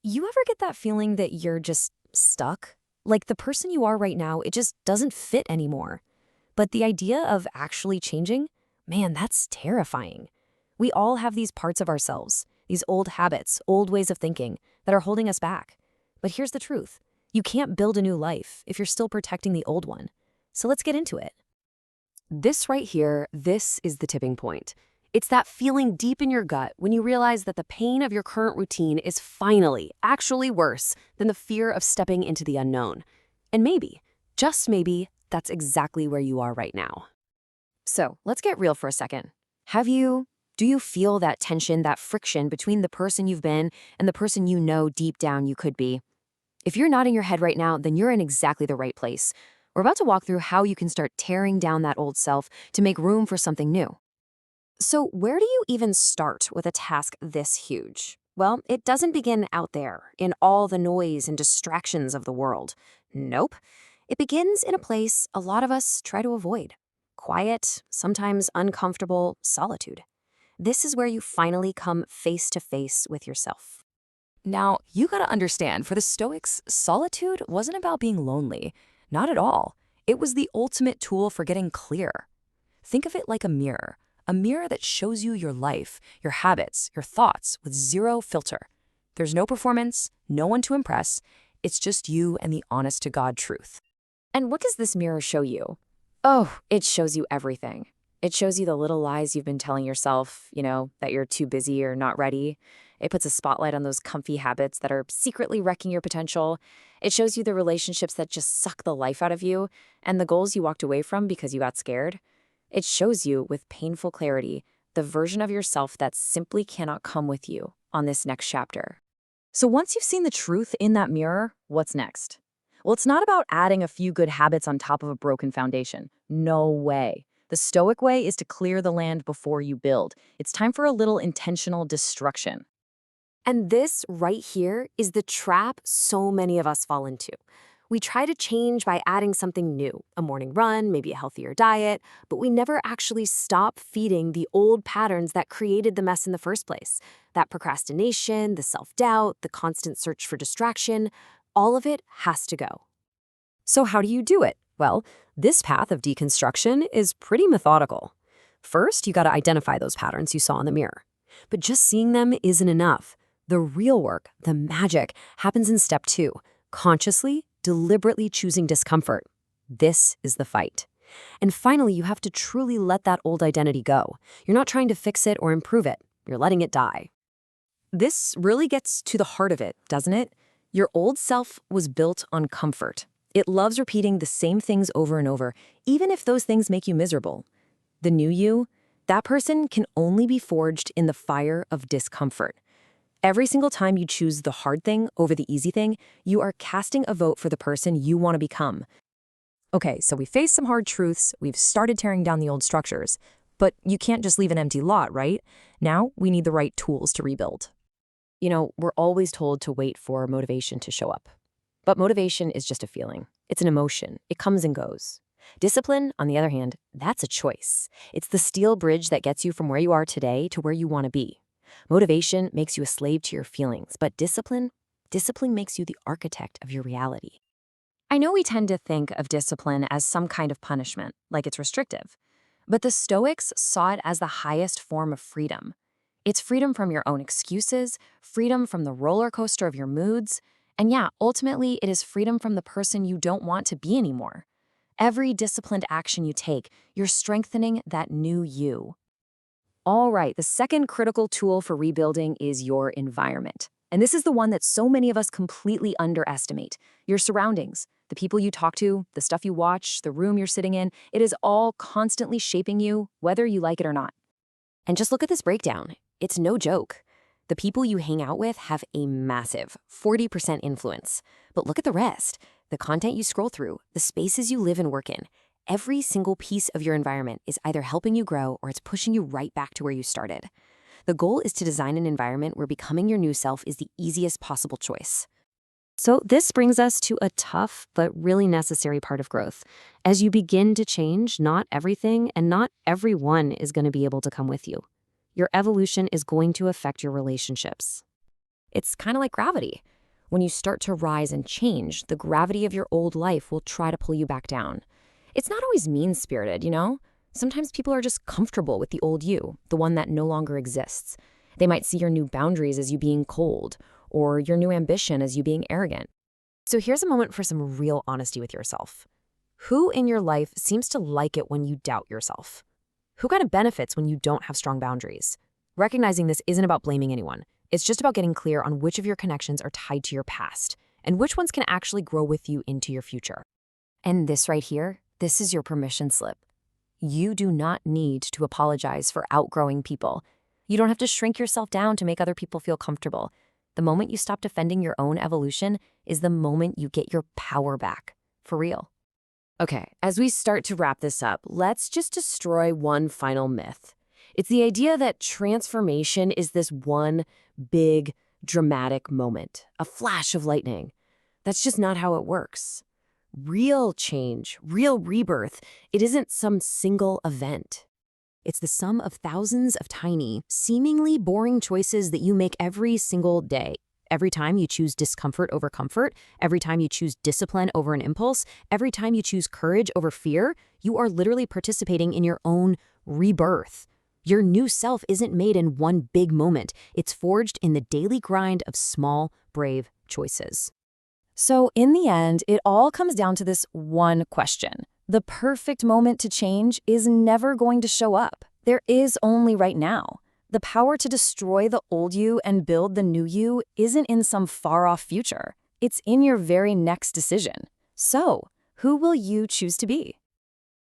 You ever get that feeling that you're just stuck? Like the person you are right now, it just doesn't fit anymore. But the idea of actually changing, man, that's terrifying. We all have these parts of ourselves, these old habits, old ways of thinking that are holding us back. But here's the truth. You can't build a new life if you're still protecting the old one. So let's get into it. This right here, this is the tipping point. It's that feeling deep in your gut when you realize that the pain of your current routine is finally, actually worse than the fear of stepping into the unknown. And maybe, just maybe, that's exactly where you are right now. So let's get real for a second. Do you feel that tension, that friction between the person you've been and the person you know deep down you could be? If you're nodding your head right now, then you're in exactly the right place. We're about to walk through how you can start tearing down that old self to make room for something new. So, where do you even start with a task this huge? Well, it doesn't begin out there, in all the noise and distractions of the world. Nope. It begins in a place a lot of us try to avoid: quiet, sometimes uncomfortable solitude. This is where you finally come face to face with yourself. Now, you gotta understand, for the Stoics, solitude wasn't about being lonely. Not at all. It was the ultimate tool for getting clear. Think of it like a mirror that shows you your life, your habits, your thoughts with zero filter. There's no performance, no one to impress. It's just you and the honest to God truth. And what does this mirror show you? Oh, it shows you everything. It shows you the little lies you've been telling yourself, that you're too busy or not ready. It puts a spotlight on those comfy habits that are secretly wrecking your potential. It shows you the relationships that just suck the life out of you and the goals you walked away from because you got scared. It shows you with painful clarity the version of yourself that simply cannot come with you on this next chapter. So once you've seen the truth in that mirror, what's next? Well, it's not about adding a few good habits on top of a broken foundation. No way. The Stoic way is to clear the land before you build. It's time for a little intentional destruction. And this right here is the trap so many of us fall into. We try to change by adding something new, a morning run, maybe a healthier diet, but we never actually stop feeding the old patterns that created the mess in the first place. That procrastination, the self-doubt, the constant search for distraction, all of it has to go. So how do you do it? Well, this path of deconstruction is pretty methodical. First, you got to identify those patterns you saw in the mirror. But just seeing them isn't enough. The real work, the magic, happens in step 2, consciously, deliberately choosing discomfort. This is the fight. And finally, you have to truly let that old identity go. You're not trying to fix it or improve it. You're letting it die. This really gets to the heart of it, doesn't it? Your old self was built on comfort. It loves repeating the same things over and over, even if those things make you miserable. The new you, that person can only be forged in the fire of discomfort. Every single time you choose the hard thing over the easy thing, you are casting a vote for the person you want to become. Okay, so we faced some hard truths, we've started tearing down the old structures, but you can't just leave an empty lot, right? Now we need the right tools to rebuild. We're always told to wait for motivation to show up. But motivation is just a feeling. It's an emotion. It comes and goes. Discipline, on the other hand, that's a choice. It's the steel bridge that gets you from where you are today to where you want to be. Motivation makes you a slave to your feelings, but discipline makes you the architect of your reality. I know we tend to think of discipline as some kind of punishment, like it's restrictive. But the Stoics saw it as the highest form of freedom. It's freedom from your own excuses, freedom from the roller coaster of your moods, and yeah, ultimately, it is freedom from the person you don't want to be anymore. Every disciplined action you take, you're strengthening that new you. All right, the second critical tool for rebuilding is your environment. And this is the one that so many of us completely underestimate. Your surroundings, the people you talk to, the stuff you watch, the room you're sitting in, it is all constantly shaping you, whether you like it or not. And just look at this breakdown. It's no joke. The people you hang out with have a massive 40% influence. But look at the rest. The content you scroll through, the spaces you live and work in. Every single piece of your environment is either helping you grow or it's pushing you right back to where you started. The goal is to design an environment where becoming your new self is the easiest possible choice. So this brings us to a tough but really necessary part of growth. As you begin to change, not everything and not everyone is going to be able to come with you. Your evolution is going to affect your relationships. It's kind of like gravity. When you start to rise and change, the gravity of your old life will try to pull you back down. It's not always mean-spirited, you know? Sometimes people are just comfortable with the old you, the one that no longer exists. They might see your new boundaries as you being cold, or your new ambition as you being arrogant. So here's a moment for some real honesty with yourself. Who in your life seems to like it when you doubt yourself? Who kind of benefits when you don't have strong boundaries? Recognizing this isn't about blaming anyone. It's just about getting clear on which of your connections are tied to your past and which ones can actually grow with you into your future. And this right here, this is your permission slip. You do not need to apologize for outgrowing people. You don't have to shrink yourself down to make other people feel comfortable. The moment you stop defending your own evolution is the moment you get your power back. For real. Okay, as we start to wrap this up, let's just destroy one final myth. It's the idea that transformation is this one big, dramatic moment, a flash of lightning. That's just not how it works. Real change, real rebirth, it isn't some single event. It's the sum of thousands of tiny, seemingly boring choices that you make every single day. Every time you choose discomfort over comfort, every time you choose discipline over an impulse, every time you choose courage over fear, you are literally participating in your own rebirth. Your new self isn't made in one big moment. It's forged in the daily grind of small, brave choices. So in the end, it all comes down to this one question. The perfect moment to change is never going to show up. There is only right now. The power to destroy the old you and build the new you isn't in some far-off future. It's in your very next decision. So, who will you choose to be?